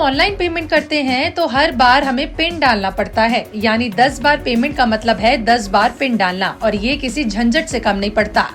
Online payment करते हैं तो हर बार हमें पिन डालना पड़ता है, यानी 10 बार पेमेंट का मतलब है 10 बार पिन डालना, और ये किसी झंझट से कम नहीं पड़ता।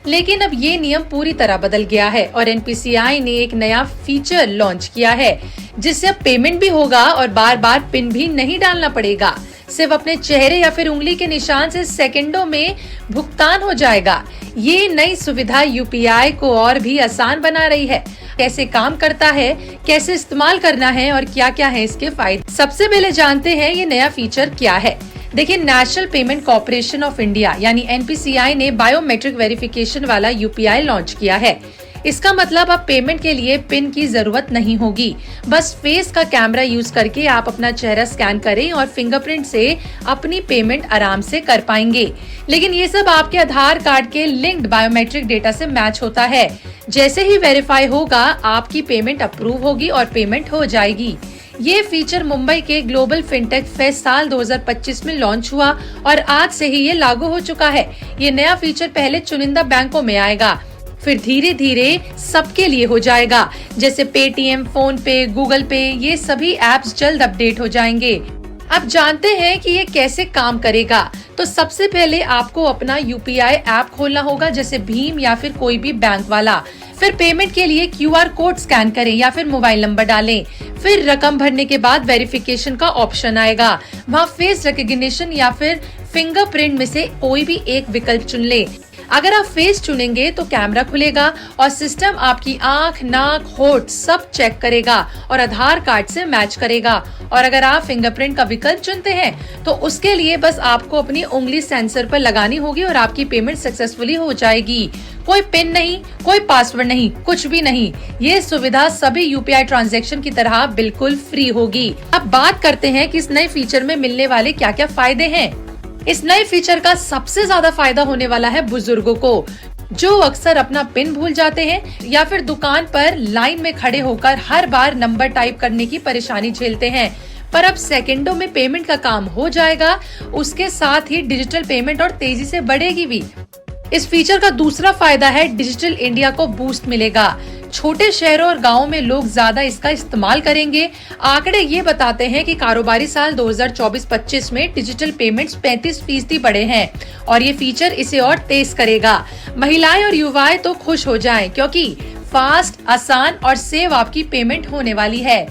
लेकिन अब ये नियम पूरी तरह बदल गया है और एनपीसीआई ने एक नया फीचर लॉन्च किया है, जिससे अब पेमेंट भी होगा और बार बार पिन भी नहीं डालना पड़ेगा। सिर्फ अपने चेहरे या फिर उंगली के निशान से सेकंडों में भुगतान हो जाएगा। ये नई सुविधा यूपीआई को और भी आसान बना रही है। कैसे काम करता है, कैसे इस्तेमाल करना है और क्या क्या है इसके फायदे, सबसे पहले जानते हैं ये नया फीचर क्या है। देखिए, national payment corporation of India यानी एनपीसीआई ने बायोमेट्रिक वेरिफिकेशन वाला यूपीआई लॉन्च किया है। इसका मतलब अब पेमेंट के लिए पिन की जरूरत नहीं होगी। बस फेस का कैमरा यूज करके आप अपना चेहरा स्कैन करें और फिंगरप्रिंट से अपनी पेमेंट आराम से कर पाएंगे। लेकिन ये सब आपके आधार कार्ड के लिंक्ड बायोमेट्रिक डेटा से मैच होता है। जैसे ही वेरीफाई होगा, आपकी पेमेंट अप्रूव होगी और पेमेंट हो जाएगी। ये फीचर मुंबई के ग्लोबल फिनटेक फेस्ट साल 2025 में लॉन्च हुआ और आज से ही ये लागू हो चुका है। ये नया फीचर पहले चुनिंदा बैंकों में आएगा, फिर धीरे धीरे सबके लिए हो जाएगा। जैसे पेटीएम, फोन पे, गूगल पे, ये सभी एप्स जल्द अपडेट हो जाएंगे। अब जानते हैं कि ये कैसे काम करेगा। तो सबसे पहले आपको अपना यूपीआई ऐप खोलना होगा, जैसे भीम या फिर कोई भी बैंक वाला। फिर पेमेंट के लिए क्यूआर कोड स्कैन करें या फिर मोबाइल नंबर डालें। फिर रकम भरने के बाद वेरिफिकेशन का ऑप्शन आएगा। वहाँ फेस रिकॉग्निशन या फिर फिंगरप्रिंट में से कोई भी एक विकल्प चुन ले। अगर आप फेस चुनेंगे तो कैमरा खुलेगा और सिस्टम आपकी आंख, नाक, होठ सब चेक करेगा और आधार कार्ड से मैच करेगा। और अगर आप फिंगरप्रिंट का विकल्प चुनते हैं तो उसके लिए बस आपको अपनी उंगली सेंसर पर लगानी होगी और आपकी पेमेंट सक्सेसफुली हो जाएगी। कोई पिन नहीं, कोई पासवर्ड नहीं, कुछ भी नहीं। ये सुविधा सभी यूपीआई ट्रांजैक्शन की तरह बिल्कुल फ्री होगी। अब बात करते हैं कि इस नए फीचर में मिलने वाले क्या क्या फायदे हैं। इस नए फीचर का सबसे ज्यादा फायदा होने वाला है बुजुर्गों को, जो अक्सर अपना पिन भूल जाते हैं या फिर दुकान पर लाइन में खड़े होकर हर बार नंबर टाइप करने की परेशानी झेलते हैं। पर अब सेकंडों में पेमेंट का काम हो जाएगा। उसके साथ ही डिजिटल पेमेंट और तेजी से बढ़ेगी भी। इस फीचर का दूसरा फायदा है डिजिटल इंडिया को बूस्ट मिलेगा। छोटे शहरों और गांवों में लोग ज्यादा इसका इस्तेमाल करेंगे। आंकड़े ये बताते हैं कि कारोबारी साल 2024-25 में डिजिटल पेमेंट्स 35% बढ़े हैं और ये फीचर इसे और तेज करेगा। महिलाएं और युवाएं तो खुश हो जाएं, क्योंकि फास्ट, आसान और सेव आपकी पेमेंट होने वाली है।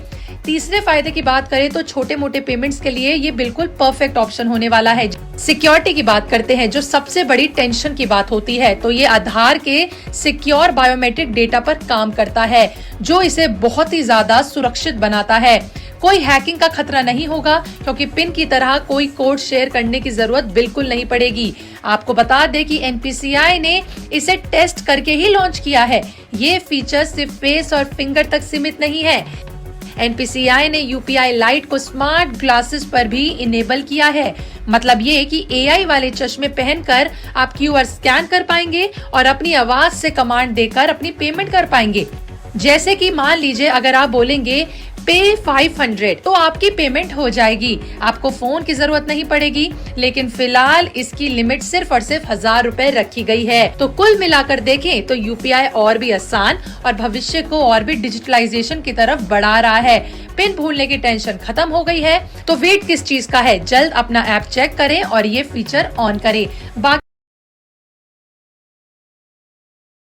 तीसरे फायदे की बात करें तो छोटे मोटे पेमेंट्स के लिए ये बिल्कुल परफेक्ट ऑप्शन होने वाला है। सिक्योरिटी की बात करते हैं, जो सबसे बड़ी टेंशन की बात होती है, तो ये आधार के सिक्योर बायोमेट्रिक डेटा पर काम करता है, जो इसे बहुत ही ज्यादा सुरक्षित बनाता है। कोई हैकिंग का खतरा नहीं होगा, क्योंकि पिन की तरह कोई कोड शेयर करने की जरूरत बिल्कुल नहीं पड़ेगी। आपको बता दें कि एनपीसीआई ने इसे टेस्ट करके ही लॉन्च किया है। ये फीचर सिर्फ फेस और फिंगर तक सीमित नहीं है। एनपीसीआई ने यूपीआई लाइट को स्मार्ट ग्लासेस पर भी इनेबल किया है। मतलब ये कि एआई वाले चश्मे पहनकर आप क्यूआर स्कैन कर पाएंगे और अपनी आवाज से कमांड देकर अपनी पेमेंट कर पाएंगे। जैसे कि मान लीजिए, अगर आप बोलेंगे पे 500 तो आपकी पेमेंट हो जाएगी। आपको फोन की जरूरत नहीं पड़ेगी, लेकिन फिलहाल इसकी लिमिट सिर्फ और सिर्फ 1000 रुपए रखी गई है। तो कुल मिलाकर देखें तो यूपीआई और भी आसान और भविष्य को और भी डिजिटलाइजेशन की तरफ बढ़ा रहा है। पिन भूलने की टेंशन खत्म हो गई है, तो वेट किस चीज का है? जल्द अपना ऐप चेक करें और ये फीचर ऑन करें।